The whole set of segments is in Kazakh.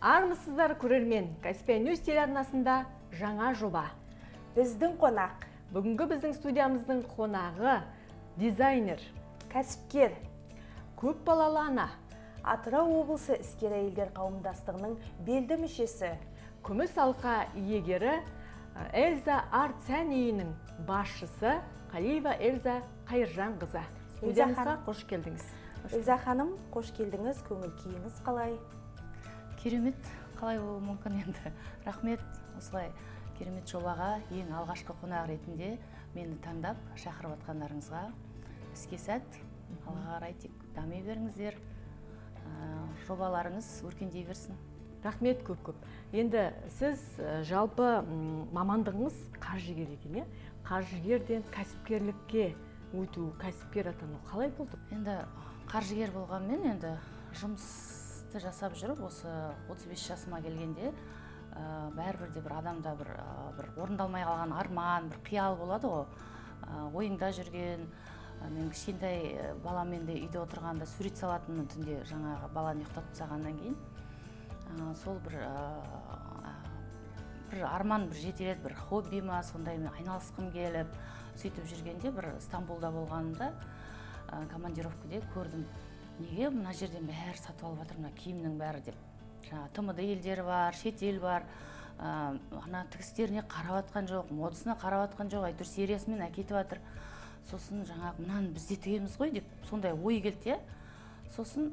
Армысыздар көрермен, Каспия Ньюс телеарнасында жаңа жоба. Біздің қонақ, Бүгінгі біздің студиямыздың қонағы дизайнер, кәсіпкер, көп балалы ана, Атырау облысы іскер әйелдер қауымдастығының белді мүшесі, күміс алқа иегері Эльза арт сән үйінің басшысы Қалиева Эльза Қайыржанқызы. Студиямызға қош келдіңіз. Эльза ханым, қош келдіңіз, көңіл күйіңіз қалай? Керемет, қалай болуы мүмкін енді. Рахмет, осылай керемет жобаға ең алғашқы қонақ ретінде мені таңдап шақырып атқандарыңызға іске сәт, алға қарай тек дами беріңіздер, жобаларыңыз өркендей берсін. Рахмет көп-көп. Енді сіз жалпы мамандығыңыз қаржыгер екен, қаржыгерден кәсіпкерлікке өту, кәсіпкер атану қалай болды? Енді қаржыгер болғанмен енді жұмысты жасап жүріп, осы 35 жасыма келгенде бәрібір де бір адамда бір орындалмай қалған арман, бір қиял болады ғой. Ойыңда жүрген, мен кішкентай баламен де үйде отырғанда сурет салатынмын түнде, жаңағы баланы ұйықтатып тастағаннан кейін. Сол бір арман бір жетеледі, бір хобби ма, сондай мен айналысқым келіп, сөйтіп жүргенде бір Стамбулда болғанымда командировкаде көрдім. Неге мына жерден бәрі сатып алып жатыр, мына киімнің бәрі деп. ТМД елдері бар, шет ел бар, ана тігістеріне қарап атқан жоқ, модысына қарап атқан жоқ, әйтеуір сериясымен әкетіп жатыр. Сосын жаңағы мынаны біз де тігеміз ғой деп, сондай ой келді. Сосын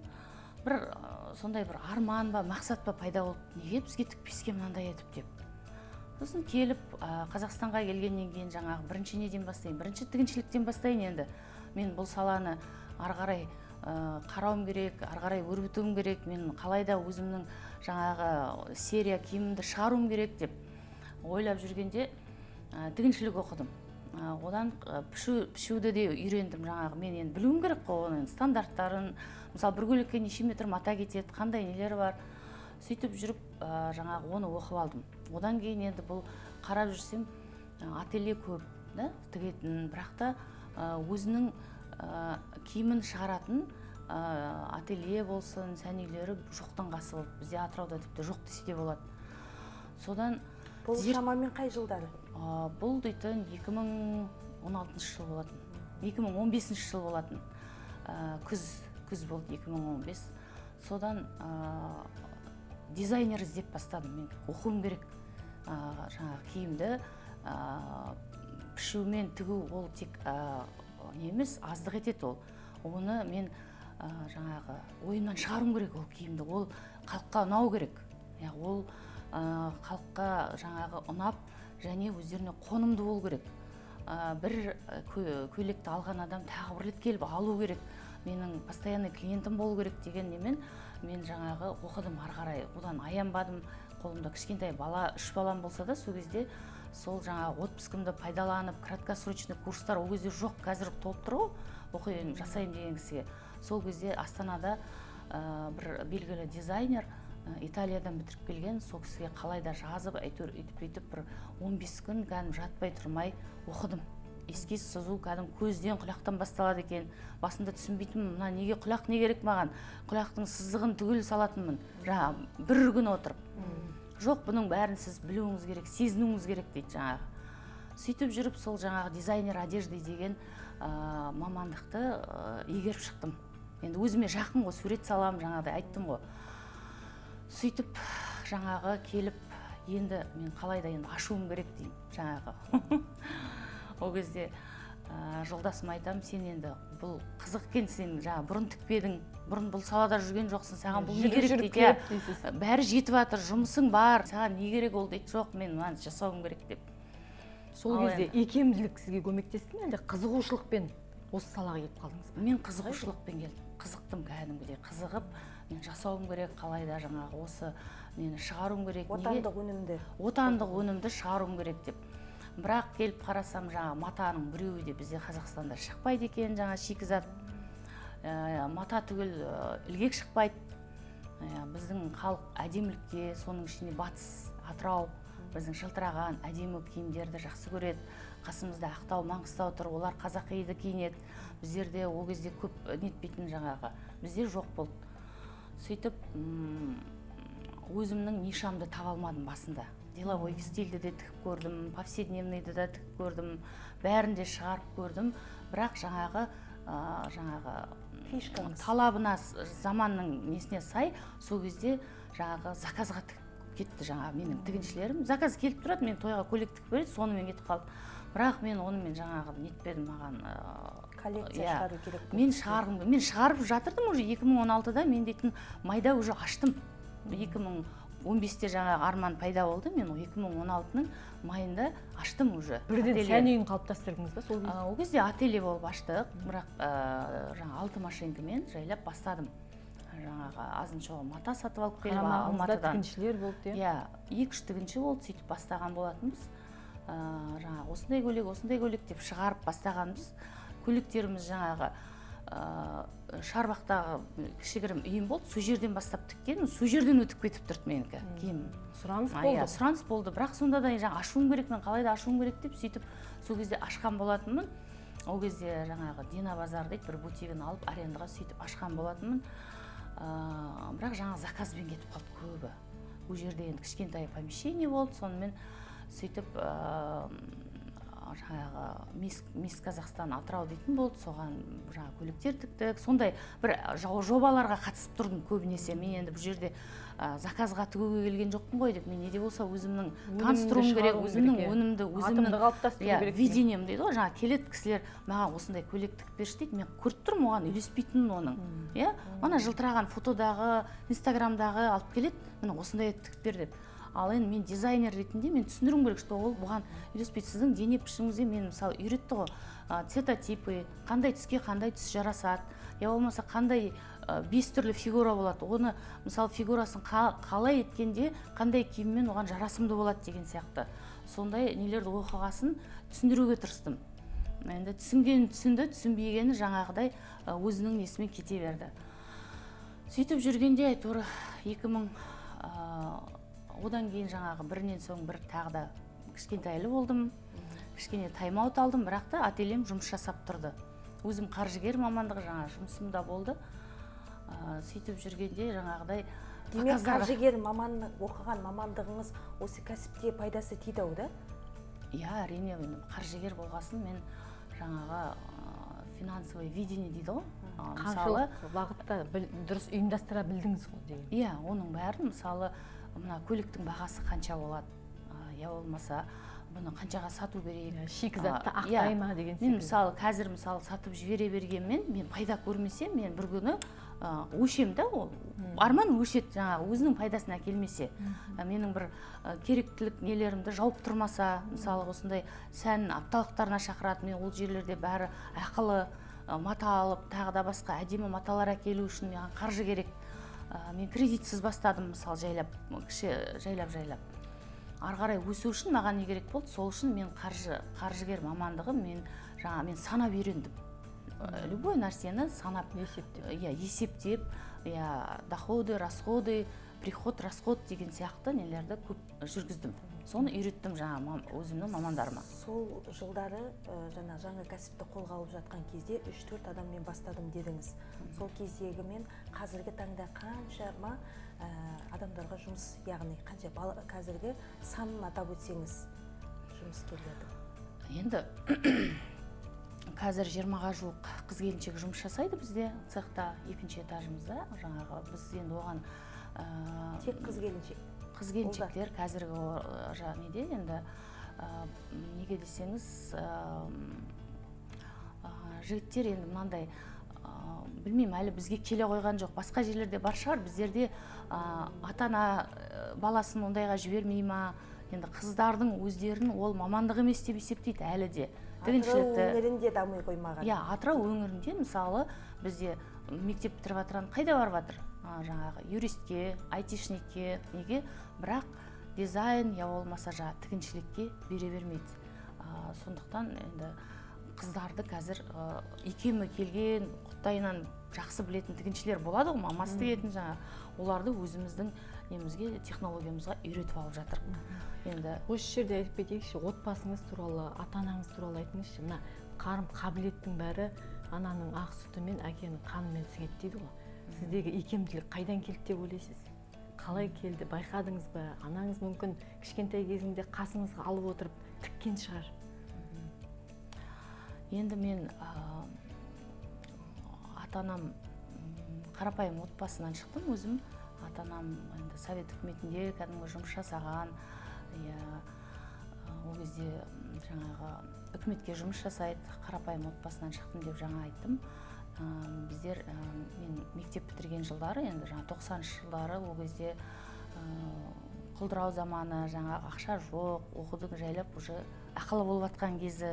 бір сондай бір арман ба, мақсат па пайда болды. Неге бізге тікпеске мынандай етіп деп. Сосын келіп Қазақстанға келгеннен кейін жаңағы бірінші неден бастайын, бірінші тігіншіліктен бастайын енді. Мен бұл саланы ары қарай қарауым керек, ары қарай өрбітуім керек, мен қалайда өзімнің жаңағы серия киімімді шығаруым керек деп ойлап жүргенде тігіншілік оқыдым. Одан пішуді де үйрендім жаңағы. Мен енді білуім керек қой оның стандарттарын, мысалы бір көйлекке неше метр мата кетеді, қандай нелері бар. Сөйтіп жүріп жаңағы оны оқып алдым. Одан кейін енді бұл қарап жүрсем ателье көп, тігетін, бірақ та өзінің киімін шығаратын ателье болсын, сән үйлері жоқтан қасы болды. Бізде Атырауда тіпті жоқ десе де болады. Содан бұл шамамен қай жылдары? Бұл дейтін 2016 жыл болатын. 2015 жыл болатын. Күз болды 2015. Содан дизайнер іздеп бастадым. Мен оқуым керек. Жаңағы киімді пішумен тігу ол тек немес, аздық етеді ол. Оны мен жаңағы ойымнан шығаруым керек ол киімді. Ол халыққа ұнау керек. Ол халыққа жаңағы ұнап, және өздеріне қонымды болу керек. Бір көйлекті алған адам тағы бір рет келіп алу керек. Менің постоянный клиентім болу керек деген немен мен жаңағы оқыдым ары қарай. Одан аянбадым. Қолымда кішкентай бала, 3 балам болса да, сол кезде сол жаңағы отпускымды пайдаланып, краткосрочный курстар ол кезде жоқ, қазір толып тұр ғой, оқиын, жасайын деген кісіге. Сол кезде Астанада бір белгілі дизайнер Италиядан бітіріп келген, сол кісіге қалайда жазып, әйтеуір өйтіп бір 15 күн кәдім жатпай тұрмай оқыдым. Эскиз сызу кәдім көзден, құлақтан басталады екен. Басында түсінбейтінмін, мына неге құлақ не керек маған? Құлақтың сызығын түгел салатынмын. Жаңағы бір күн отырып. Жоқ, бұның бәрін сіз білуіңіз керек, сезінуіңіз керек дейді жаңағы. Сөйтіп жүріп сол жаңағы дизайнер одежды деген мамандықты игеріп шықтым. Енді өзіме жақын ғой, сурет салам, жаңағыдай айттым ғой. Сөйтіп жаңағы келіп, енді мен қалайда енді ашуым керек деймін жаңағы. Ол кезде жолдасым айтам, сен енді бұл қызық екен, сен жаңа бұрын тікпедің, бұрын бұл салада жүрген жоқсың, саған бұл не керек дейді. Бәрі жетіп жатыр, жұмысың бар, саған не керек ол дейді. Жоқ, мен мынаны жасауым керек деп. Сол кезде икемділік сізге көмектесті ме, әлде қызығушылықпен осы салаға келіп қалдыңыз ба? Мен қызығушылықпен келдім, қызықтым кәдімгідей, қызығып, мен жасауым керек, қалайда жаңағы осы нені шығаруым керек. Отандық өнімді шығаруым керек деп. Бірақ келіп қарасам жаңа матаның біреуі де бізде Қазақстанда шықпайды екен, жаңа шикізат. Мата түгіл ілгек шықпайды. Біздің халық әдемілікке, соның ішінде батыс, Атырау, біздің жылтыраған әдемі киімдерді жақсы көреді. Қасымызда Ақтау, Маңғыстау тұр, олар қазақиді киінеді. Біздерде ол кезде көп нетпейтін жаңағы. Бізде жоқ болды. Сөйтіп өзімнің нишамды таба алмадым басында. Деловой стильді де тігіп көрдім, повседневныйды да тігіп көрдім, бәрін де шығарып көрдім. Бірақ жаңағы фишкаңыз талабына, заманның несіне сай, сол кезде жаңағы заказға кетті жаңағы менің тігіншілерім. Заказ келіп тұрады, мен тойға көйлек тігіп береді, сонымен кетіп қалдым. Бірақ мен онымен жаңағы нетпедім, маған коллекция шығару керек. Мен шығарып жатырдым уже 2016-да, мен дейтін майда уже аштым. 2015-те жаңағы арман пайда болды, мен 2016-ның майында аштым уже. Бірден сән үйін қалыптастырдыңыз ба сол кезде? Ол кезде ателье болып аштық, бірақ жаңағы 6 машинкамен жайлап бастадым. Жаңағы азын-шоғын мата сатып алып келіп Алматыдан. Тігіншілер болды, иә? 2-3 тігінші болды, сөйтіп бастаған болатынбыз. Жаңағы осындай көйлек деп шығарып бастағанбыз. Көйлектеріміз жаңағы Шарбақтағы кішігірім үйім болды, сол жерден бастап тіккен, сол жерден өтіп кетіп тұрды менікі киім. Сұраныс болды. Сұраныс болды, бірақ сонда да жаңа ашуым керек, мен қалайда ашуым керек деп сөйтіп сол кезде ашқан болатынмын. Ол кезде жаңағы Дина базар дейді, бір бутигін алып арендаға сөйтіп ашқан болатынмын. Бірақ жаңа заказбен кетіп қалды көбі. Ол жерде енді кішкентай помещение болды, сонымен сөйтіп жаңағы Мисс Қазақстан Атырау дейтін болды, соған жаңағы көйлектер тіктік. Сондай бір жобаларға қатысып тұрдым көбінесе. Мен енді бұл жерде заказға тігуге келген жоқпын ғой деп, мен неде болса өзімнің таныстыруым керек, өзімнің өнімді, өзімнің видением дейді ғой, жаңағы келеді кісілер, маған осындай көйлек тігіп берші дейді, мен көріп тұрмын оған үйлеспейтінін оның. Ана жылтыраған фотодағы, инстаграмдағы алып келеді, міне осындай тігіп бер деп. Ал енді мен дизайнер ретінде мен түсіндіруім керек, что ол бұған үйлеспейді. Сіздің дене пішіңізге мен мысалы үйретті ғой, цветотипы, қандай түске қандай түс жарасады, я болмаса қандай 5 түрлі фигура болады, оны мысалы фигурасын қалай еткенде қандай киіммен оған жарасымды болады деген сияқты. Сондай нелерді оқығасын түсіндіруге тырыстым. Енді түсінген түсінді, түсінбегені жаңағыдай өзінің несімен кете берді. Сөйтіп жүргенде әйтеуір 2000 одан кейін жаңағы бірінен соң бір тағы да кішкентайлы болдым, кішкене тайм-аут алдым, бірақ та ательем жұмыс жасап тұрды. Өзім қаржыгер мамандығы жаңағы жұмысым да болды. Сөйтіп жүргенде жаңағыдай демек қаржыгер оқыған мамандығыңыз осы кәсіпте пайдасы тиді ау да? Иә, әрине, қаржыгер болғасын мен жаңағы финансовый видение дейді ғой. Қаншалық бағытта дұрыс ұйымдастыра білдіңіз ғой деген. Иә, оның бәрін мысалы мына көйлектің бағасы қанша болады, я болмаса бұны қаншаға сату керек, шикізатты ақтай ма деген секілді. Мен мысалы қазір сатып жібере бергенмен мен пайда көрмесем, мен бір күні өшем да, ол арман өшеді жаңағы өзінің пайдасына келмесе. Менің бір керектілік нелерімді жауып тұрмаса, мысалы осындай сән апталықтарына шақырады, мен ол жерлерде бәрі ақылы мата алып, тағы да басқа әдемі маталар әкелу үшін маған қаржы керек. Мен кредитсіз бастадым, мысалы жайлап. Ары қарай өсу үшін маған не керек болды, сол үшін мен қаржыгер мамандығым, мен санап үйрендім. Любой нәрсені санап, есептеп, доходы, расходы, приход, расход деген сияқты нелерді көп жүргіздім. Соны үйреттім өзімнің мамандарыма. Сол жылдары жаңа кәсіпті қолға алып жатқан кезде 3-4 адаммен бастадым дедіңіз. Сол кездегі мен қазіргі таңда қаншама адамдарға жұмыс, яғни қанша қазіргі санын атап өтсеңіз жұмыскерлердің? Енді қазір 20-ға жуық қыз-келіншек жұмыс жасайды бізде цехта, 2-ші этажымызда. Жаңағы біз енді оған тек қыз-келіншек? Қыз-келіншектер қазіргі неде енді неге десеңіз, жігіттер енді мынандай, білмеймін, әлі бізге келе қойған жоқ. Басқа жерлерде бар шығар, біздерде ата-ана баласын ондайға жібермей ма, енді қыздардың өздерін ол мамандық емес деп есептейді әлі де. Атырау өңірінде дамый қоймаған. Иә, Атырау өңірінде мысалы бізде мектеп бітіріп жатырған қайда барып жатыр? Жаңағы юристке, айтишникке, неге, бірақ дизайн, я болмаса тігіншілікке бере бермейді. Сондықтан енді қыздарды қазір икемі келген, құттайынан жақсы білетін тігіншілер болады ғой, мамасы тігетін оларды өзіміздің немізге, технологиямызға үйретіп алып жатыр. Енді осы жерде айтып кетейікші, отбасыңыз туралы, ата-анаңыз туралы айтыңызшы. Мына қарым қабілеттің бәрі ананың ақ сүті мен әкенің қанымен сіңеді дейді ғой. Сіздегі икемділік қайдан келді деп ойлайсыз? қалай келді, байқадыңыз ба? Анаңыз мүмкін кішкентай кезінде қасыңызға алып отырып тіккен шығар. Енді мен ата-анам қарапайым отбасынан шықтым өзім. Ата-анам енді совет үкіметінде кәдімгі жұмыс жасаған, ол кезде жаңағы үкіметке жұмыс жасайды, қарапайым отбасынан шықтым деп жаңа айттым. Біздер мен мектеп бітірген жылдары, енді жаңа 90-шы жылдары, ол кезде құлдырау заманы, жаңа ақша жоқ, оқудың жайлап уже ақылы болып жатқан кезі.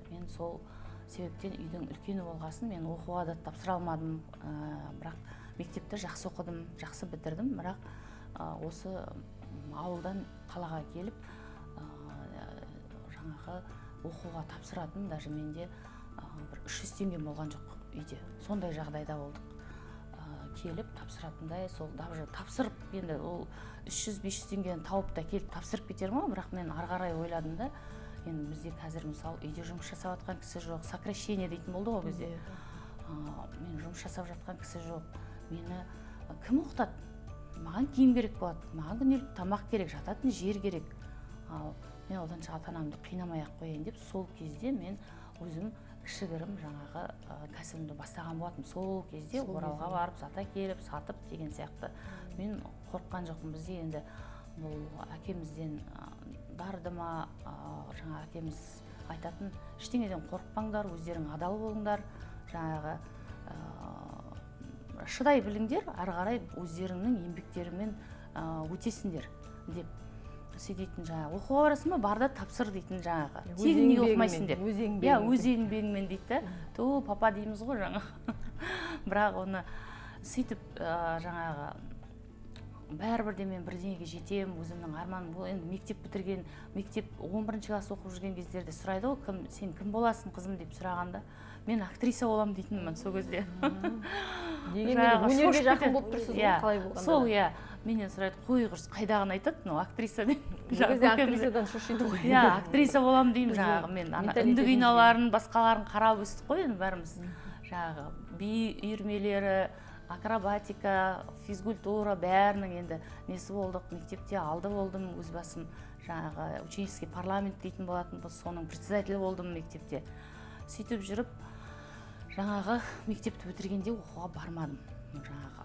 Мен сол себептен үйдің үлкені болғасын, мен оқуға да тапсыра алмадым, бірақ мектепті жақсы оқыдым, жақсы бітірдім, бірақ осы ауылдан қалаға келіп жаңағы оқуға тапсыратын, даже менде бір 300 теңге болған жоқ үйде. Сондай жағдайда болдық. Келіп тапсыратындай, сол тапсырып, енді ол 300-500 теңгені тауып та келіп тапсырып кетер ма, бірақ мен ары қарай ойладым да, енді бізде қазір мысалы үйде жұмыс жасап жатқан кісі жоқ, сокращение дейтін болды ғой бізде. Мен жұмыс жасап жатқан кісі жоқ. Мені кім оқытады? Маған киім керек болады, маған күнделікті тамақ керек, жататын жер керек. Мен одан ата-анамды қинамай-ақ қояйын деп, сол кезде мен өзім кішігірім жаңағы кәсібімді бастаған болатым. Сол кезде Оралға барып, сата келіп, сатып деген сияқты. Мен қорыққан жоқпын. Бізде енді бұл әкемізден барды ма, жаңа әкеміз айтатын, ештеңеден қорықпаңдар, өздерің адал болыңдар, жаңағы шыдай біліңдер, ары қарай өздеріңнің еңбектерімен өтесіңдер деп сөйтетін. Жаңағы оқуға барасың ба, барда тапсыр дейтін, жаңағы тегін неге оқымайсың деп. Өз еңбегіңмен дейді. То папа дейміз ғой жаңа. Бірақ оны сөйтіп жаңағы бәрібір мен бірдеңеге жетем, өзімнің арманым бұл. Енді мектеп бітірген, мектеп 11-ші класс оқып жүрген кездерде сұрайды ғой, сен кім боласың қызым деп сұрағанда, мен актриса болам дейтінмін сол кезде. Өнерге жақын болып тұрсыз ғой, қалай болғанда? Сол, менен сұрайды, қой құрс, қайдағын айтады, актриса деп. Актрисадан шошиды ғой. Актриса болам деймін, жаңағы мен үнді киноларын, басқаларын қарап өстік қой, енді бәріміз. Жаңағы би үйірмелері, акробатика, физкультура бәрінің енді несі болдық, мектепте алды болдым, өз басым жаңағы ученический парламент дейтін болатын, соның председателі болдым мектепте. Сөйтіп жүріп, жаңағы мектепті бітіргенде оқуға бармадым. Жаңағы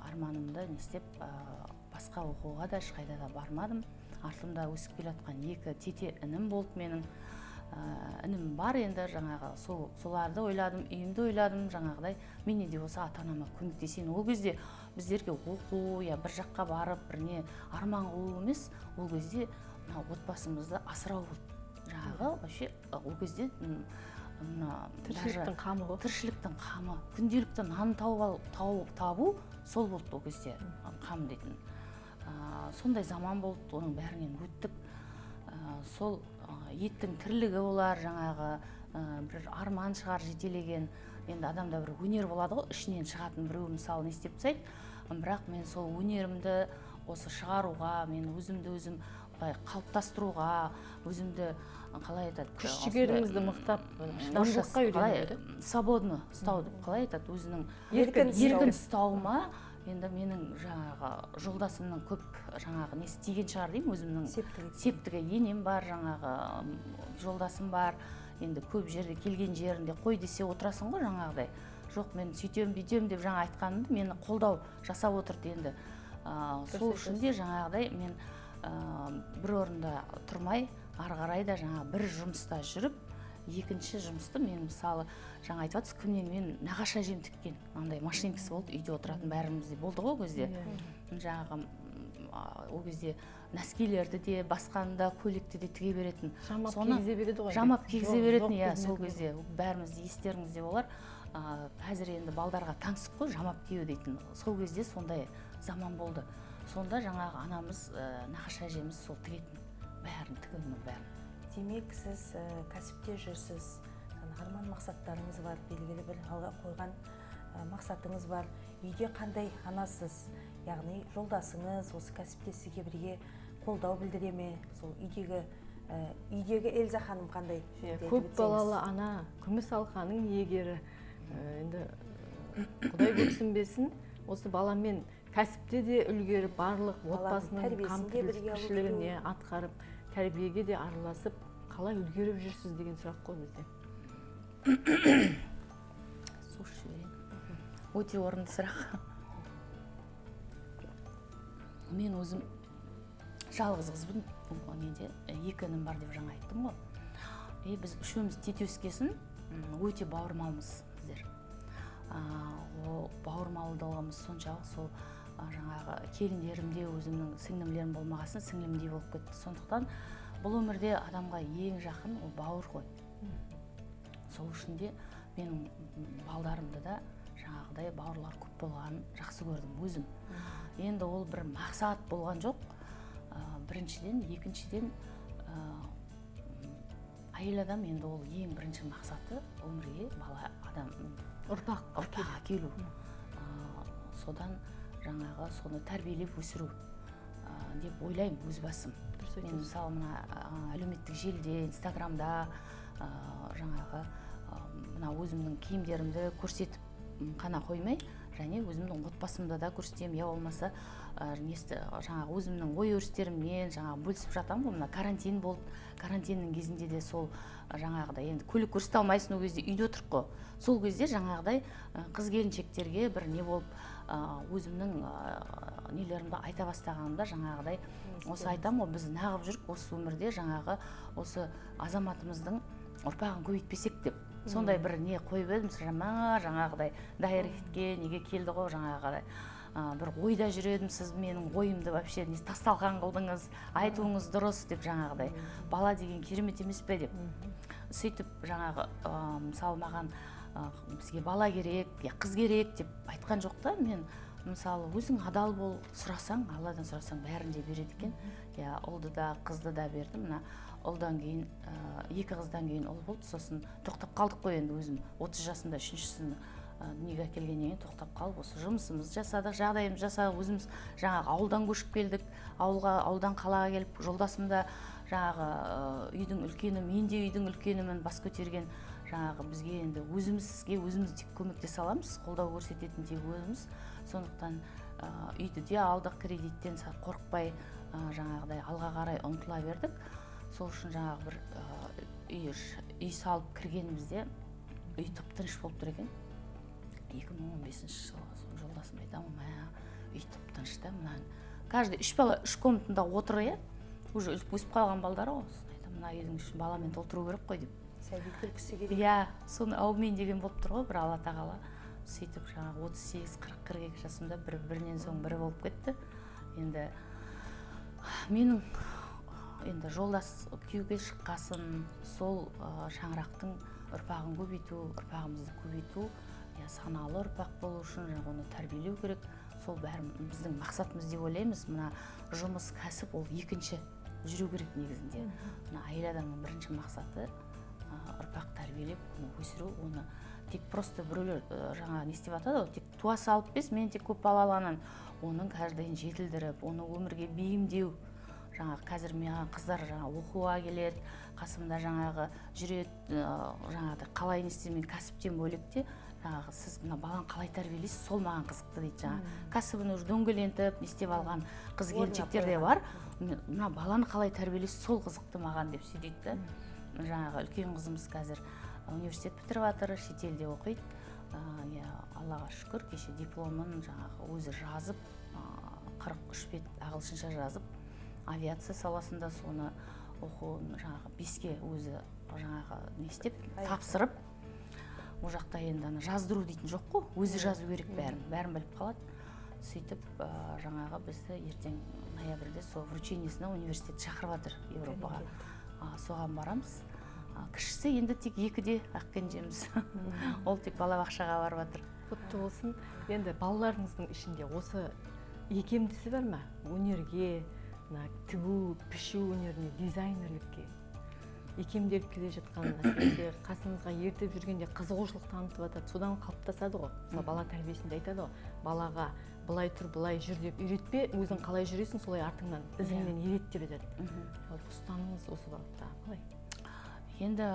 арманымды не істеп, басқа оқуға да ешқайда да бармадым. Артымда өсіп келе жатқан 2 тете інім болды менің. Інім бар енді, жаңағы соларды ойладым, үйімді ойладым, жаңағыдай мене де болса ата-анама көмектесейін. Ол кезде біздерге оқу, бір жаққа барып, біріне арман қылу емес, ол кезде отбасымызды асырау болды. Жаңағы вообще ол кезде тіршіліктің қамы ғой. Тіршіліктің қамы, күнделікті нан табу сол болды ол кезде қам дейтін. Сондай заман болды, оның бәрінен өттік. Сол еттің тірлігі болар, жаңағы бір арман шығар жетелеген. Енді адамда бір өнер болады ғой, ішінен шығатын біреу мысалы не істеп тастайды. Бірақ мен сол өнерімді осы шығаруға, мен өзімді өзім қалыптастыруға, өзімді қалай айтады, күш-жігеріңізді мықтап, шыдамдылыққа үйренеді. Свободно ұстауды, қалай айтады, өзінің еркін ұстауыма, енді менің жаңағы жолдасымның көп жаңағы несі тиген шығар деймін, өзімнің септігі. Енем бар, жаңағы жолдасым бар, енді көп жерде келген жерінде қой десе отырасың ғой жаңағыдай. Жоқ, мен сөйтем, бүйтем деп жаңа айтқанымды мені қолдау жасап отырды енді. Сол үшін де жаңағыдай мен бір орында тұрмай, ары қарай да жаңа бір жұмыста жүріп, екінші жұмысты мен мысалы жаңа айтып жатсыз, күннен мен нағашы әжем тіккен, андай машинкасы болды, үйде отыратын бәрімізде болды ғой ол кезде. Жаңағы ол кезде нәскилерді де, басқаны да, көйлекті де тіге беретін. Жамап кигізе береді ғой. Жамап кигізе беретін, сол кезде бәрімізде естеріңізде болар. Қазір енді балдарға таңсық қой, жамап кию дейтін. Сол кезде сондай заман болды. Сонда жаңағы анамыз, нағашы әжеміз сол тігетін. Бәрін тігінің бәрін. Демек, сіз кәсіпте жүрсіз, арман мақсаттарыңыз бар, белгілі бір алға қойған мақсатыңыз бар. Үйде қандай анасыз, яғни жолдасыңыз осы кәсіпте сізге бірге қолдау білдіре ме? Сол үйдегі Эльза ханым қандай? Көп балалы ана, күміс алқаның иегері. Енді Құдай көпсінбесін, осы баламен кәсіпте де үлгеріп, барлық отбасының тәрбиесінде бірге алып тіршілігіне атқарып, тәрбиеге де араласып, қалай үлгеріп жүрсіз деген сұрақ қой бізде. Су ішіп жіберейін. Өте орынды сұрақ. Мен өзім жалғыз қызбын, неде екі інім бар деп жаңа айттым ғой. Біз үшеуміз тете өскесін өте бауырмалмыз біздер. Бауырмалдығымыз соншалық сол жаңағы келіндерімде өзімнің сіңлімлерім болмағасын сіңлімдей болып кетті. Сондықтан бұл өмірде адамға ең жақын ол бауыр ғой. Сол үшін де менің балдарымды да жаңағыдай бауырлар көп болғанын жақсы көрдім өзім. Енді ол бір мақсат болған жоқ. Біріншіден, екіншіден әйел адам енді ол ең бірінші мақсаты өмірге бала адам Ұрпақ әкелу. Содан жаңағы соны тәрбиелеп өсіру деп ойлаймын өз басым. Мен мысалы мына әлеуметтік желіде, Инстаграмда жаңағы мына өзімнің киімдерімді көрсетіп қана қоймай, және өзімнің отбасымда да көрсетемін, я болмаса жаңағы өзімнің ой өрістеріммен жаңағы бөлісіп жатамын ғой. Мына карантин болды, карантиннің кезінде де сол жаңағыдай енді көлік көрсете алмайсың, ол кезде үйде отырып қой. Сол кезде жаңағыдай қыз келіншектерге бір не болып өзімнің нелерімді айта бастағанымда жаңағыдай осы айтамын ғой, біз нағып жүріп осы өмірде жаңағы осы азаматымыздың ұрпағын көбейтпесек деп. Сондай бір не қойып едім, жаңағыдай дайректке неге келді ғой жаңағыдай. Бір ойда жүредім, сіз менің ойымды вообще тасталған қылдыңыз, айтуыңыз дұрыс деп жаңағыдай. Бала деген керемет емес пе деп. Сөйтіп жаңағы мысалы маған бізге бала керек, қыз керек деп айтқан жоқ та. Мен мысалы өзің адал бол, сұрасаң, Алладан сұрасаң бәрін де береді екен. Ұлды да, қызды да бердім. Мына ұлдан кейін, екі қыздан кейін ұл болды, сосын тоқтап қалдық қой енді өзім 30 жасында үшіншісін дүниеге әкелгеннен кейін тоқтап қалып, осы жұмысымыз жасадық, жағдайымыз жасадық, өзіміз жаңағы ауылдан көшіп келдік, ауылдан қалаға келіп, жолдасым да жаңағы үйдің үлкені, мен де үйдің үлкенімін, бас көтерген жаңағы бізге енді өзімізге өзіміз тек көмектесе аламыз, қолдау көрсететін тек өзіміз. Сондықтан үйді де алдық, кредиттен қорықпай жаңағыдай алға қарай ұмтыла бердік. Сол үшін жаңағы бір үй салып кіргенімізде үй тып-тыныш болып тұр екен. 2015 жылы жолдасым айтамын, үй тып-тыныш та, каждый 3 бала 3 комнатында отыр, уже өсіп қалған балдар ғой. Айтамын, мына үйдің ішін баламен толтыру керек қой деп. Сәби күлкісі керек. Соны аумен деген болып тұр ғой, бір Алла тағала. Сөйтіп жаңағы 38-40-42 жасымда бірінен соң бірі болып кетті. Енді менің енді жолдас күйеуге шыққасын, сол шаңырақтың ұрпағын көбейту, ұрпағымызды көбейту, саналы ұрпақ болу үшін оны тәрбиелеу керек. Сол бәрі біздің мақсатымыз деп ойлаймыз. Мына жұмыс, кәсіп ол екінші жүру керек негізінде. Мына әйел адамның бірінші мақсаты ұрпақ тәрбиелеп, оны өсіру, оны тек просто біреулер жаңа не істеп жатады, тек туа салып бес, мен тек көп балаланан, оның каждайын жетілдіріп, оны өмірге бейімдеу. Жаңағы қазір маған қыздар жаңағы оқуға келеді, қасымда жаңағы жүреді, жаңағы қалай не істеймін, кәсіптен бөлекте жаңағы сіз мына баланы қалай тәрбиелейсіз, сол маған қызықты дейді. Жаңағы кәсібін уже дөңгелентіп не істеп алған қыз келіншектер де бар. Мына баланы қалай тәрбиелейсіз, сол қызықты маған деп сөйлейді. Жаңағы үлкен қызымыз қазір университет бітіріп жатыр, шетелде оқиды. Аллаға шүкір, кеше дипломын жаңағы өзі жазып, 43 бет ағылшынша жазып, авиация саласында соны оқуын жаңағы 5-ке өзі жаңағы не істеп тапсырып, ол жақта енді жаздыру дейтін жоқ қой, өзі жазу керек бәрін біліп қалады. Сөйтіп жаңағы бізді ертең ноябрьде сол вручениесіне университет шақырып жатыр Европаға. Соған барамыз. Кішісі енді тек 2-де ақкенжеміз. Ол тек балабақшаға барып жатыр. Құтты болсын. Енді балаларыңыздың ішінде осы икемдісі бар ма? Өнерге, тігу, пішу өнеріне, дизайнерлікке икемделіп келе жатқан, әсіресе қасыңызға ертіп жүргенде қызығушылық танытып жатады, содан қалыптасады ғой. Бала тәрбиесінде айтады ғой, балаға былай тұр, былай жүр деп үйретпе, өзің қалай жүресің, солай артыңнан ізіңнен ерет деп айтады. Ұстаныңыз осы бағытта қалай? Енді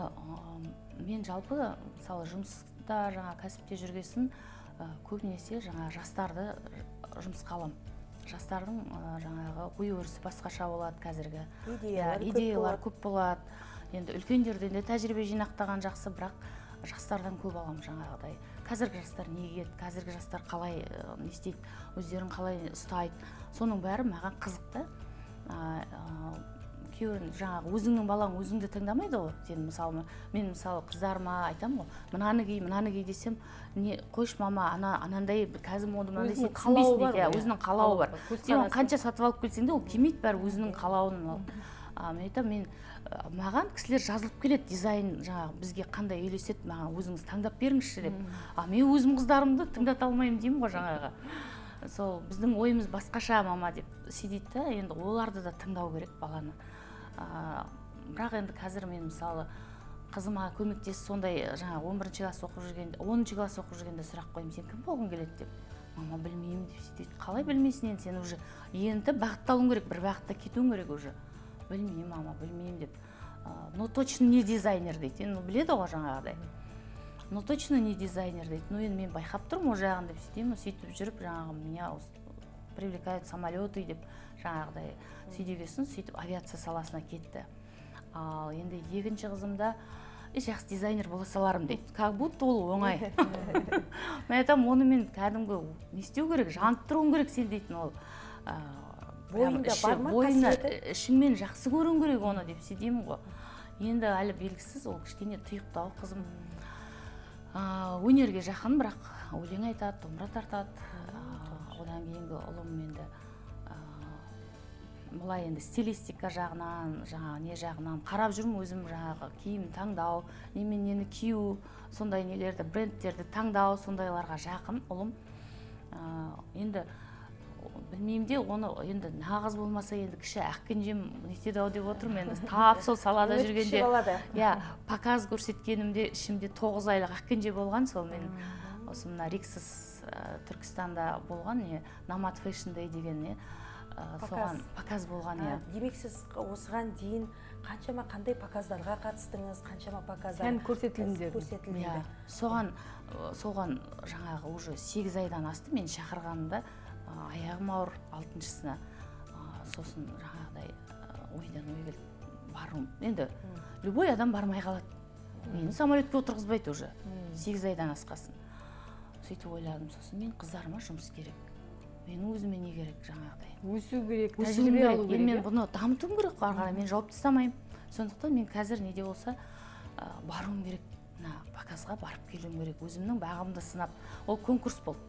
мен жалпы мысалы жұмыста жаңа кәсіпте жүргесін көбінесе жаңағы жастарды жұмысқа аламын. Жастардың жаңағы ой өрісі басқаша болады қазіргі. Идеялар көп болады. Енді үлкендерден де тәжірибе жинақтаған жақсы, бірақ жастардан көп аламын жаңағыдай. Қазіргі жастар неге кетті, қазіргі жастар қалай не істейді, өздерін қалай ұстайды. Соның бәрі маған қызықты. Күйеуін жаңағы өзіңнің балаң өзіңді тыңдамайды ғой. Мен мысалы қыздарыма айтамын ғой, мынаны ки десем, не қойшы мама, анандай қазір мода мынандай сен түсінбейсің дейді. Өзінің қалауы бар. Сен қанша сатып алып келсең де ол кимейді, бәрі өзінің қалауын. Мен айтамын, маған кісілер жазылып келеді, дизайн жаңағы бізге қандай үйлеседі, маған өзіңіз таңдап беріңізші деп. Мен өзім қыздарымды тыңдата алмаймын деймін ғой жаңағы. Сол біздің ойымыз басқаша мама деп сөйдейді да, енді оларды да тыңдау керек баланы. Бірақ енді қазір мен мысалы қызыма көмектесіп сондай жаңағы 11-ші класс оқып жүргенде, 10-ші класс оқып жүргенде сұрақ қойым, сен кім болғың келеді деп. Мама білмеймін деп сөйтеді. Қалай білмейсің енді, сен уже енді бағытталуың керек, бір бағытта кетуің керек уже. Білмеймін мама, білмеймін деп. Ну точно не дизайнер дейді. Енді біледі ғой жаңағыдай. Ну точно не дизайнер дейді. Ну енді мен байқап тұрмын ол жағын деп сөйтіп жүріп жаңағы меня привлекают самолеты деп жаңағыдай сөйдегесін сөйтіп авиация саласына кетті. Ал енді екінші қызымда жақсы дизайнер бола саларым дейді. Как будто ол оңай. Мен айтамын, оны мен кәдімгі не істеу керек, жанып тұруым керек сен дейтін ол. Бойында бар ма қасиеті? Ішіңмен жақсы көруің керек оны деп сөйдеймін ғой. Енді әлі белгісіз, ол кішкене тұйықтау қызым. Өнерге жақын, бірақ өлең айтады, домбыра тартады. Одан кейінгі ұлым енді бұлай енді стилистика жағынан, жаңағы не жағынан қарап жүрмін өзім, жаңағы киім таңдау, немен нені кию, сондай нелерді, брендтерді таңдау, сондайларға жақын ұлым. Енді білмеймін де, оны енді нағыз болмаса енді кіші ақкенжем нетеді ау деп отырмын, енді тап сол салада жүргенде, показ көрсеткенімде ішімде 9 айлық ақкенже болған, сол мен осы мына Риксис Түркістанда болған, Намат Fashion Day деген соған показ болған. Демек сіз осыған дейін қаншама қандай показдарға қатыстыңыз, қаншама показдар сән көрсетілімдер. Соған жаңағы уже 8 айдан асты мен шақырғанымда, аяғым ауыр 6-шысына, сосын жаңағыдай ойдан ой келіп барым. Енді любой адам бармай қалады. Мені самолетке отырғызбайды уже 8 айдан асқасын. Сөйтіп ойладым, сосын мен қыздарыма жұмыс керек. Менің өзіме не керек жаңағыдай. Өсу керек, тәжірибе алу керек. Мен бұны дамытуым керек, қарғара мен жауып тастамаймын. Сондықтан мен қазір неде болса баруым керек, показға барып келуім керек. Өзімнің бағымды сынап, ол конкурс болды.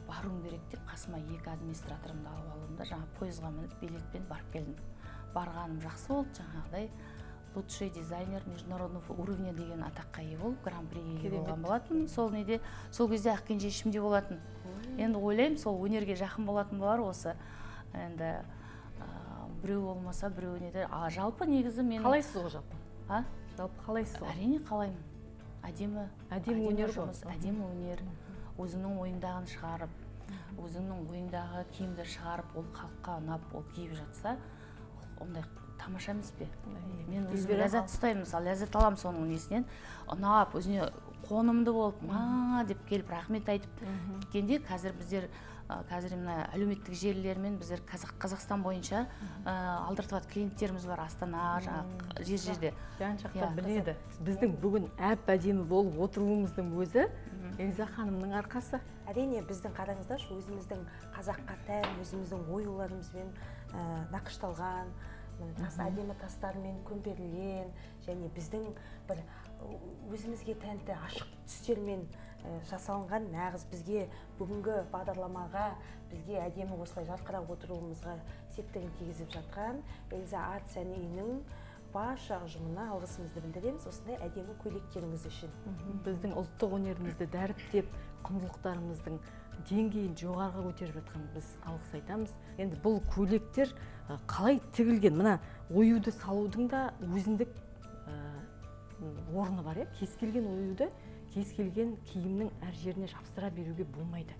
Баруым керек деп қасыма 2 администраторымды алып алдым да, жаңа пойызға мініп билетпен барып келдім. Барғаным жақсы болды, жаңағыдай лучший дизайнер международного уровня деген атаққа ие болып, гран-приге ие болған болатын. Сол неде, сол кезде ақкенже ішімде болатын. Енді ойлаймын, сол өнерге жақын болатын болар осы. Енді біреу болмаса біреу неде. Жалпы негізі мен қалайсыз ғой жалпы? Жалпы қалайсыз ғой? Әрине қалаймын. Әдемі өнер жұмыс, әдемі өнер. Өзіңнің ойыңдағын шығарып, өзіңнің ойыңдағы киімді шығарып, ол халыққа ұнап, ол киіп жатса, ондай тамаша емес пе? Мен өзім ләззат ұстаймын, мысалы, ләззат аламын соның несінен. Ұнап, өзіне қонымды болып, деп келіп, рахмет айтып кеткенде, қазір мына әлеуметтік желілермен біздер Қазақстан бойынша алдыртыват клиенттеріміз бар, Астана, жерде. Жан-жақта біледі. Біздің бүгін әп-әдемі болып отыруымыздың өзі Эльза ханымның арқасы. Әрине, біздің қараңыздаршы, өзіміздің қазаққа тән, өзіміздің оюларымызбен нақышталған, әдемі тастармен көмкерілген, және біздің бір өзімізге тәнті ашық түстермен жасалынған нағыз бізге бүгінгі бағдарламаға, бізге әдемі осылай жарқырап отыруымызға септігін тигізіп жатқан Эльза арт сән үйінің барша ұжымына алғысымызды білдіреміз осындай әдемі көйлектеріңіз үшін. Біздің ұлттық өнерімізді дәріптеп, құндылықтарымыздың деңгейін жоғарыға көтеріп жатқан біз алғыс айтамыз. Енді бұл көйлектер қалай тігілген? Мына оюды салудың да өзіндік орны бар, кез келген оюды, кез келген киімнің әр жеріне жапсыра беруге болмайды.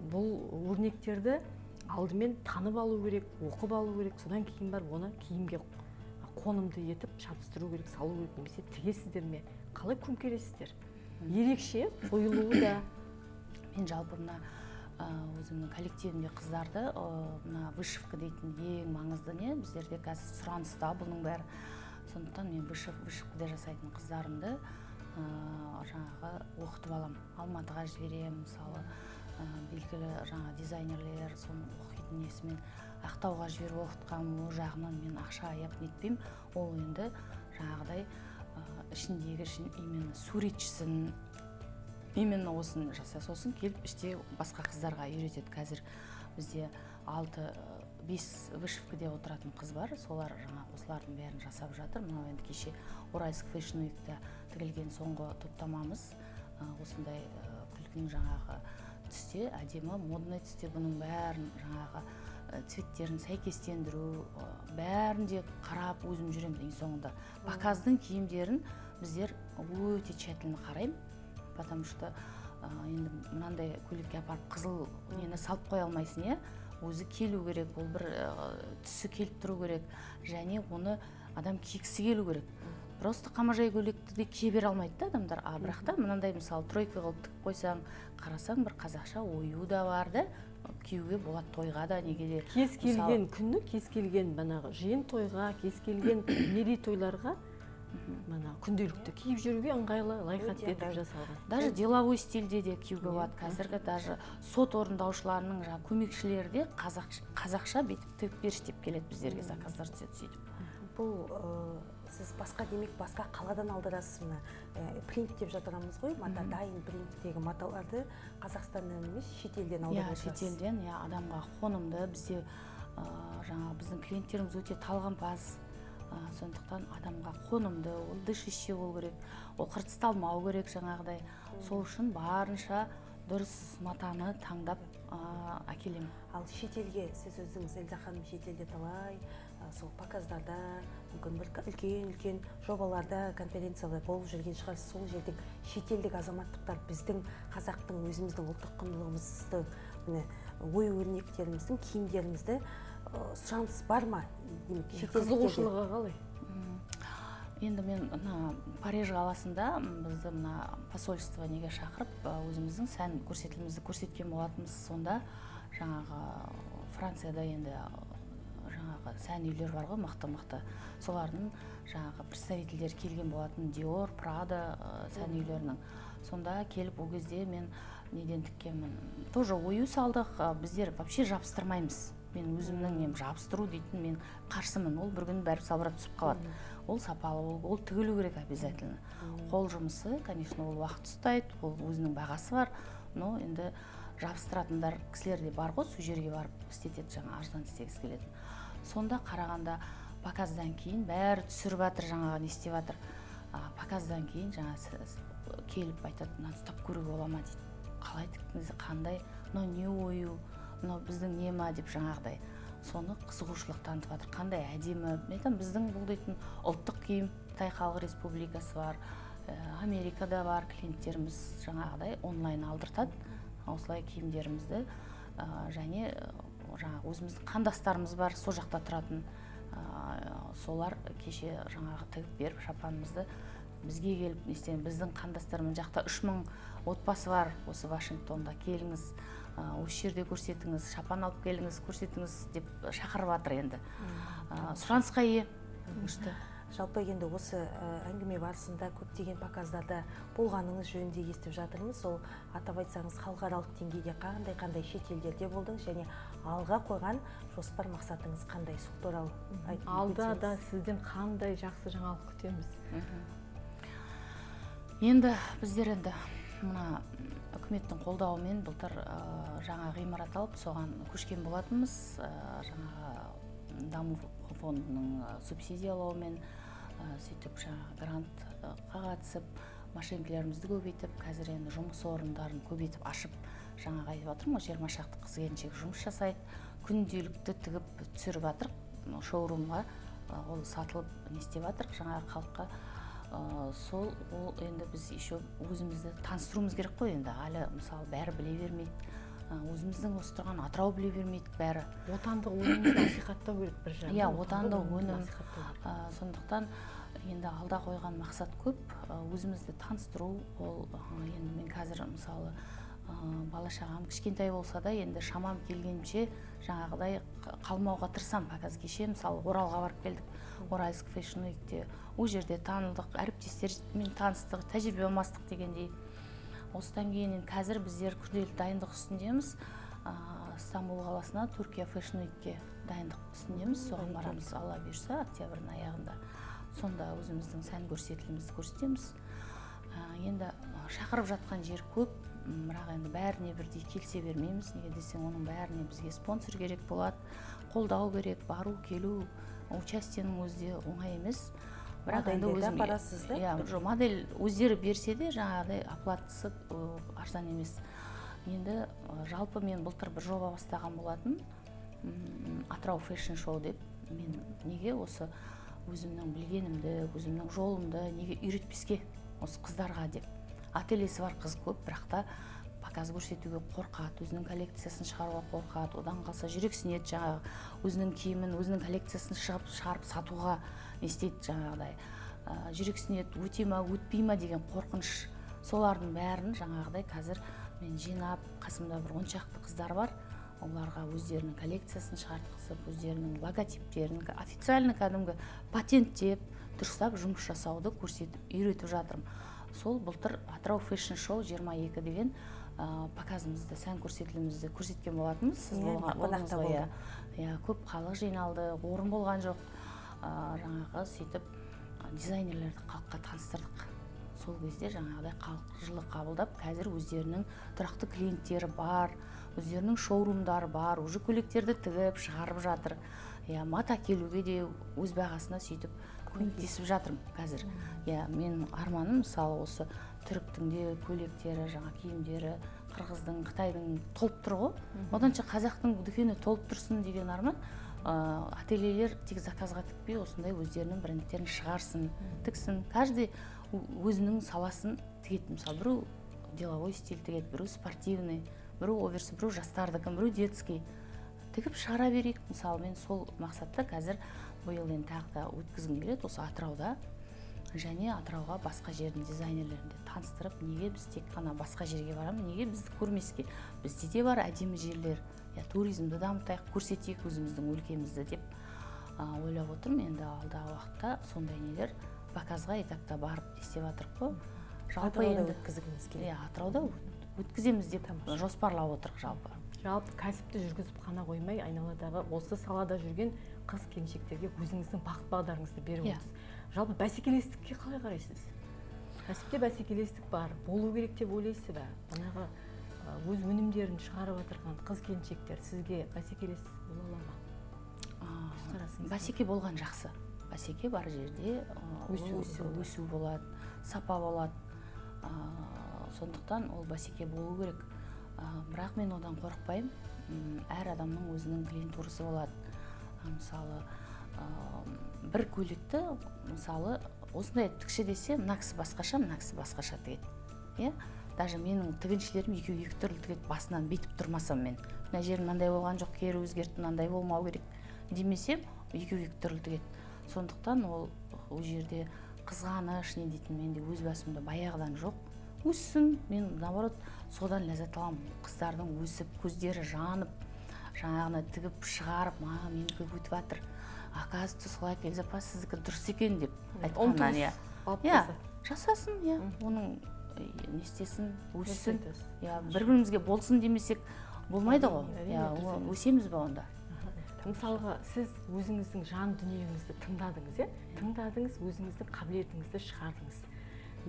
Бұл өрнектерді алдымен танып алу керек, оқып алу керек, содан кейін бар оны киімге қонымды етіп шабыстыру керек, салу керек, немесе тігесіздер ме, қалай көмкересіздер? ерекше қойылуы да. Мен жалпы мына өзімнің коллективімде қыздарды мына вышивка дейтін ең маңызды не біздерде қазір сұраныста бұның бәрі. Сондықтан мен вышивкада жасайтын қыздарымды жаңағы оқытып алам. Алматыға жіберемін, мысалы белгілі жаңа дизайнерлер соны оқитын несімен Ақтауға жіберіп оқытқам, ол жағынан мен ақша аяп нетпеймін. Ол енді жаңағыдай ішіндегі именно суретшісін именно осын жаса, сосын келіп іште басқа қыздарға үйретеді. Қазір бізде 6-5 вышивкаде отыратын қыз бар, солар жаңағы осылардың бәрін жасап жатыр. Мынау енді кеше Уральск Fashion Week'та тігілген соңғы топтамамыз. Осындай күлгін жаңағы түсте, әдемі модный түсте бұның бәрін жаңағы цветтерін сәйкестендіру, бәрін де қарап өзім жүремін. Ең соңында показдың киімдерін біздер өте тщательно қараймын, потому что енді мынандай көйлекке апарып қызыл нені салып қоя алмайсың, иә? Өзі келу керек, ол бір түсі келіп тұру керек, және оны адам кигісі келу керек. Просто қамажай көйлекті де кие бере алмайды да адамдар. Бірақ та мынандай мысалы тройка қылып тігіп қойсаң, қарасаң бір қазақша ою да бар да, киюге болады тойға да, неге де. Кез келген күні, кез келген банағы жиын тойға, кез келген мерейтойларға күнделікті киіп жүруге ыңғайлы лайықат етіп жасалған. Даже деловой стильде де киюге болады. Қазіргі даже сот орындаушыларының көмекшілері де қазақша бетіп тігіп берші деп келеді біздерге, заказдар түседі сөйтіп. Бұл сіз демек басқа қаладан алдырасыз, мына принт деп жатырмыз ғой, мата дайын принттегі маталарды Қазақстаннан емес шетелден алдырып жатырсыз. Шетелден, адамға қонымды. Бізде жаңағы біздің клиенттеріміз өте талғампаз. Сондықтан адамға қонымды, ол дышище болу керек, ол қыртысталмау керек жаңағыдай. Сол үшін барынша дұрыс матаны таңдап әкелемін. Ал шетелге сіз өзіңіз, Эльза ханым, шетелде талай сол показдарда, мүмкін бір үлкен жобаларда, конференциялар болып жүрген шығарсыз. Сол жерде шетелдік азаматтықтар біздің қазақтың өзіміздің ұлттық құндылығымызды, ою-өрнектеріміздің, киімдерімізді сұраныс бар ма? Қызығушылығы қалай? Енді мен Париж қаласында бізді посольство неге шақырып, өзіміздің сән көрсетілімізді көрсеткен болатынбыз. Сонда жаңағы Францияда енді жаңағы сән үйлер бар ғой, мықты-мықты. Солардың жаңағы представительдер келген болатын, Dior, Prada сән үйлерінің. Сонда келіп ол кезде мен неден тіккенмін. Тоже ою салдық, біздер вообще жабыстырмаймыз. Мен өзімнің жабыстыру дейтін мен қарсымын. Ол бір күн бәрі салбырап түсіп қалады. Ол сапалы, ол тігілу керек обязательно. Қол жұмысы, конечно, ол уақыт ұстайды, ол өзінің бағасы бар. Но енді жабыстыратындар кісілер де бар ғой, сол жерге барып істетеді, жаңа арзан істегісі келетін. Сонда қарағанда показдан кейін бәрі түсіріп жатыр, жаңағы не істеп жатыр. Показдан кейін жаңа келіп айтады, мынаны ұстап көруге бола ма дейді. Қалай тіктіңіз, қандай, мынау не ою, мынау біздің не ма деп жаңағыдай. Соны қызығушылық танытып жатыр. Қандай әдемі. Мен біздің бұл дейтін ұлттық киім, Қытай Халық Республикасы бар, Америкада бар клиенттеріміз жаңағыдай онлайн алдыртады. Осылай киімдерімізді және жаңағы өзіміздің қандастарымыз бар, сол жақта тұратын. Солар кеше жаңағы тігіп беріп шапанымызды бізге келіп, біздің қандастарымыз жақта 3000 отбасы бар осы Вашингтонда, келіңіз, осы жерде көрсетіңіз, шапан алып келіңіз, көрсетіңіз деп шақырып жатыр енді. Сұранысқа ие. Жалпы енді осы әңгіме барысында көптеген показдарда болғаныңыз жөнінде естіп жатырмыз. Ол атап айтсаңыз халықаралық деңгейде қандай шетелдерде болдыңыз және алға қойған жоспар мақсатыңыз қандай? Сол туралы айтып өтсеңіз. Алда да сізден қандай жақсы жаңалық күтеміз? Енді біздер енді мына үкіметтің қолдауымен былтыр жаңа ғимарат алып соған көшкен болатынбыз. Жаңағы даму фондының субсидиялауымен сөйтіп жаңа грантқа қатысып, машинкелерімізді көбейтіп, қазір енді жұмыс орындарын көбейтіп ашып, жаңағы айтып жатырмын, 20 шақты қыз-келіншек жұмыс жасайды, күнделікті тігіп түсіріп жатыр шоурумға, ол сатылып не істеп жатыр жаңағы халыққа. Сол ол енді біз еще өзімізді таныстыруымыз керек қой енді. Әлі мысалы бәрі біле бермейді. Өзіміздің осы тұрған Атырау біле бермейді бәрі. Отандық өнімді насихаттау керек бір жағынан. Отандық өнім. Сондықтан енді алда қойған мақсат көп, өзімізді таныстыру. Ол енді мен қазір мысалы бала шағам кішкентай болса да, енді шамам келгенше жаңағыдай қалмауға тырысамын. Показ кеше мысалы Оралға барып келдік, Оральск Fashion Weekте. Ол жерде танылдық, әріптестермен таныстық, тәжірибе алмастық дегендей. Осыдан кейін қазір біздер күрделі дайындық үстіндеміз. Стамбул қаласына Түркия Fashion Weekке дайындық үстіндеміз. Соған барамыз, Алла бұйырса, октябрьдің аяғында. Сонда өзіміздің сән көрсетілімізді көрсетеміз. Енді шақырып жатқан жер көп, бірақ енді бәріне бірдей келсе бермейміз. Неге десең, оның бәріне бізге спонсор керек болады, қолдау керек, бару, келу, участиенің өзі де оңай емес. Бірақ енді өзім барасыз да? Иә, модель өздері берсе де жаңағыдай оплатасы арзан емес. Енді жалпы мен былтыр бір жоба бастаған болатын, Атырау Fashion Show деп. Мен неге осы өзімнің білгенімді, өзімнің жолымды неге үйретпеске осы қыздарға деп. Ательесі бар қыз көп, бірақ та показ көрсетуге қорқады, өзінің коллекциясын шығаруға қорқады. Одан қалса жүрексінеді, жаңағы өзінің киімін, өзінің коллекциясын шығарып сатуға не істейді жаңағыдай. Жүрексінеді, өте ма, өтпей ма деген қорқыныш. Солардың бәрін жаңағыдай қазір мен жинап, қасымда бір 10 шақты қыздар бар. Оларға өздерінің коллекциясын шығартқызып, өздерінің логотиптерін, официальный кәдімгі патенттеп, дұрыстап жұмыс жасауды көрсетіп, үйретіп жатырмын. Сол былтыр Атырау Fashion Show 22 деген показымызды, сән көрсетілімізді көрсеткен болатынбыз. Сіз болдыңыз ғой. Көп халық жиналды, орын болған жоқ. Жаңағы сөйтіп дизайнерлерді халыққа таныстырдық. Сол кезде жаңағыдай халық жылы қабылдап, қазір өздерінің тұрақты клиенттері бар, өздерінің шоурумдары бар, уже көйлектерді тігіп шығарып жатыр. Мата келуге де өз бағасына сөйтіп көмектесіп жатырмын қазір. Менің арманым мысалы осы түріктің де көйлектері, жаңа киімдері, қырғыздың, қытайдың толып тұр ғой. Оданша қазақтың дүкені толып тұрсын деген арман. Ательелер тек заказға тікпей, осындай өздерінің брендтерін шығарсын, тіксін. Каждый өзінің саласын тігеді. Мысалы, біреу деловой стиль тігеді, біреу спортивный, біреу оверсі, біреу жастардікі, біреу детский. Тігіп шығара берейік. Мысалы, мен сол мақсатта қазір биыл енді тағы да өткізгім келеді осы Атырауда. Және Атырауға басқа жердің дизайнерлерінде таныстырып, неге біз тек қана басқа жерге барамыз, неге бізді көрмеске. Бізде де бар әдемі жерлер. Туризмді дамытайық, көрсетейік өзіміздің өлкемізді деп ойлап отырмын. Енді алдағы уақытта сондай нелер показға етақта барып істеп жатырық қой. Атырауда өткізгіміз келеді. Атырауда өткіземіз деп жоспарлап отырық жалпы. Жалпы кәсіпті жүргізіп қана қоймай, айналадағы осы салада жүрген қыз-келіншектерге өзіңіздің бағыт бағдарыңызды беріп отырсыз. Жалпы бәсекелестікке қалай қарайсыз? Кәсіпте бәсекелестік бар, болу керек деп ойлайсыз ба? Жаңағы өз өнімдерін шығарып отырған қыз-келіншектер сізге бәсекелес бола ма? Бәсеке болған жақсы. Бәсеке бар жерде өсу болады, сапа болады. Сондықтан ол бәсеке болу керек. Бірақ мен одан қорықпаймын. Әр адамның өзінің клиентурасы болады. Мысалы, бір көйлекті, мысалы, осындай тікші десе, мына кісі басқаша, мына кісі басқаша тігеді. Даже менің тігіншілерім екі түрлі тігеді, басынан бейтіп тұрмасам мен. Мына жер мынандай болған жоқ, кері өзгертті, мынандай болмау керек демесем, екі түрлі тігеді. Сондықтан ол жерде қызғаныш не дейтін менде өз басымда баяғыдан жоқ. Өссін, мен наоборот содан ләззат аламын. Қыздардың өсіп, көздері жанып, жаңағыны тігіп шығарып, маған менікі өтіп жатыр. Оказывается, солай Эльзапа сіздікі дұрыс екен деп айтқаннан. Жасасын, оның не істесін, өссін. Бір-бірімізге болсын демесек болмайды ғой. Өсеміз ба онда? Мысалға, сіз өзіңіздің жан дүниеңізді тыңдадыңыз, тыңдадыңыз, өзіңіздің қабілетіңізді шығардыңыз.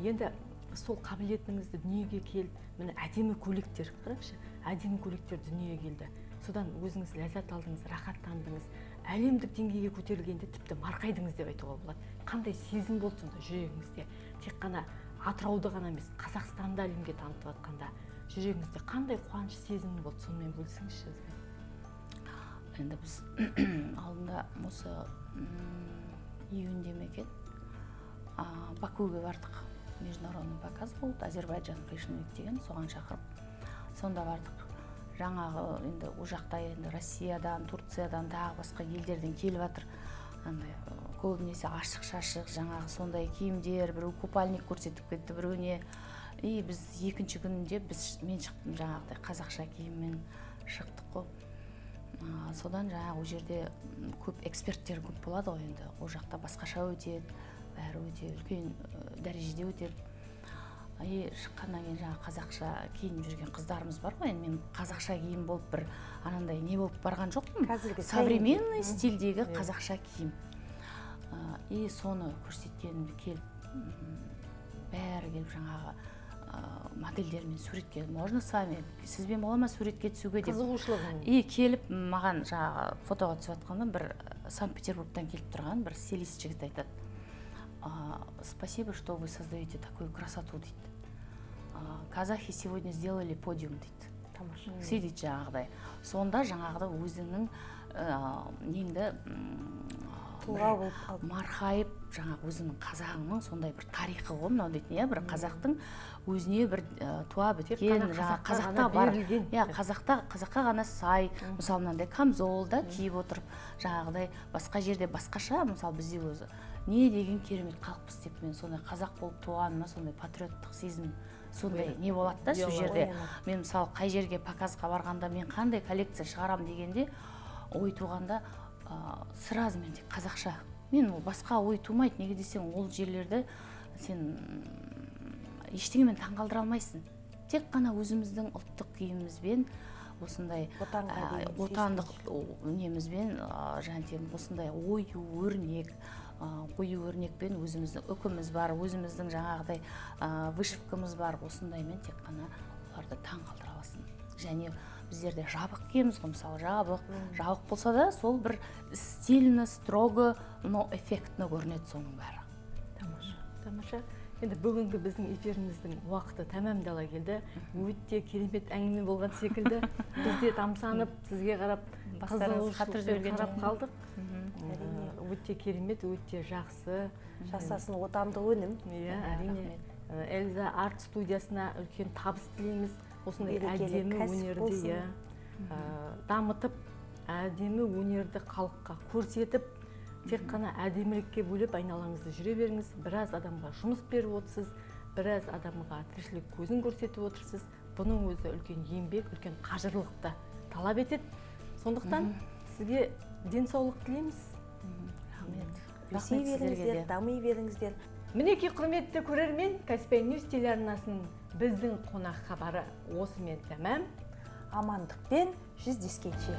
Енді сол қабілетіңізді дүниеге келді, міне әдемі көйлектер, қараңызшы, әдемі көйлектер дүниеге келді. Содан өзіңіз ләззат алдыңыз, рахаттандыңыз, әлемдік деңгейге көтерілгенде тіпті марқайдыңыз деп айтуға болады. Қандай сезім болды сонда жүрегіңізде? Тек қана Атырауды ғана емес, Қазақстанды әлемге танытып жатқанда жүрегіңізде қандай қуаныш сезімі болды, сонымен бөлісіңізші. Енді біз алдында осы июньде ме екен Бакуге бардық. Международный показ болды, Азербайджан Fashion Week деген, соған шақырып. Сонда бардық. Жаңағы енді о жақта енді Россиядан, Турциядан, тағы басқа елдерден келіп жатыр. көбінесе ашық шашық жаңағы сондай киімдер, біреу купальник көрсетіп кетті біреуіне. И біз екінші күнінде мен шықтым жаңағыдай қазақша киіммен шықтық қой. Содан жаңағы ол жерде көп эксперттер көп болады ғой енді. Ол жақта басқаша өтеді, бәрі өте үлкен дәрежеде өтеді. И шыққаннан кейін жаңағы қазақша киініп жүрген қыздарымыз бар ғой, енді мен қазақша киім болып бір анандай не болып барған жоқпын. Современный стильдегі қазақша киім. И соны көрсеткенімді келіп, бәрі келіп жаңағы модельдермен суретке, можно с вами, сізбен бола ма суретке түсуге деп. Қызығушылығын. И келіп маған жаңағы фотоға түсіп жатқанда бір Санкт-Петербургтан келіп тұрған бір стилист жігіт айтады: спасибо, что вы создаете такую красоту дейді. Казахи сегодня сделали подиум дейді. Тамаша. Сөйтеді жаңағыдай. Сонда жаңағыда өзіңнің неңді тұлға болып қалды. марқайып, жаңағы өзіңнің қазағыңның сондай бір тарихы ғой мынау дейтін, иә, бір қазақтың өзіне бір туа біткен, жаңағы қазақта бар. Иә, қазаққа ғана сай, мысалы мынандай камзолда киіп отырып, жаңағыдай басқа жерде басқаша, мысалы бізде өзі не деген керемет қалыппыз деп, мен сондай қазақ болып туғаныма сондай патриоттық сезім, сондай не болады да сол жерде. Мен мысалы қай жерге показға барғанда мен қандай коллекция шығарам дегенде ой туғанда сразу мен тек қазақша. Мен ол басқа ой тумайды, неге десең ол жерлерді сен ештеңемен таңғалдыра алмайсың. Тек қана өзіміздің ұлттық киімімізбен, осындай отандық немізбен, және осындай ою өрнекпен өзіміздің үкіміз бар, өзіміздің жаңағыдай вышивкамыз бар, осындаймен тек қана оларды таңғалдыра аласың. Және біздерде жабық киеміз ғой, мысалы жабық болса да сол бір стильно, строго, но эффектно көрінеді соның бәрі. Тамаша. Енді бүгінгі біздің эфиріміздің уақыты тәмамдала келді. Өте керемет әңгіме болған секілді. Біз де тамсанып, сізге қарап, қызығушылықпен қарап қалдық. Өте керемет, өте жақсы. Жасасын отандық өнім. Иә, әрине. Эльза арт студиясына үлкен табыс тілейміз. Осындай әдемі өнерді дамытып, әдемі өнерді халыққа көрсетіп, тек қана әдемілікке бөліп айналаңызды жүре беріңіз. Біраз адамға жұмыс беріп отырсыз, біраз адамға тіршілік көзін көрсетіп отырсыз. Бұның өзі үлкен еңбек, үлкен қажырлықты талап етеді. Сондықтан сізге денсаулық тілейміз. Рахмет. Өсей беріңіздер, дами беріңіздер. Мінекей құрметті көрермен, Каспий Ньюс телеарнасының біздің қонақ хабары осымен тәмам. Амандықпен жүздескенше.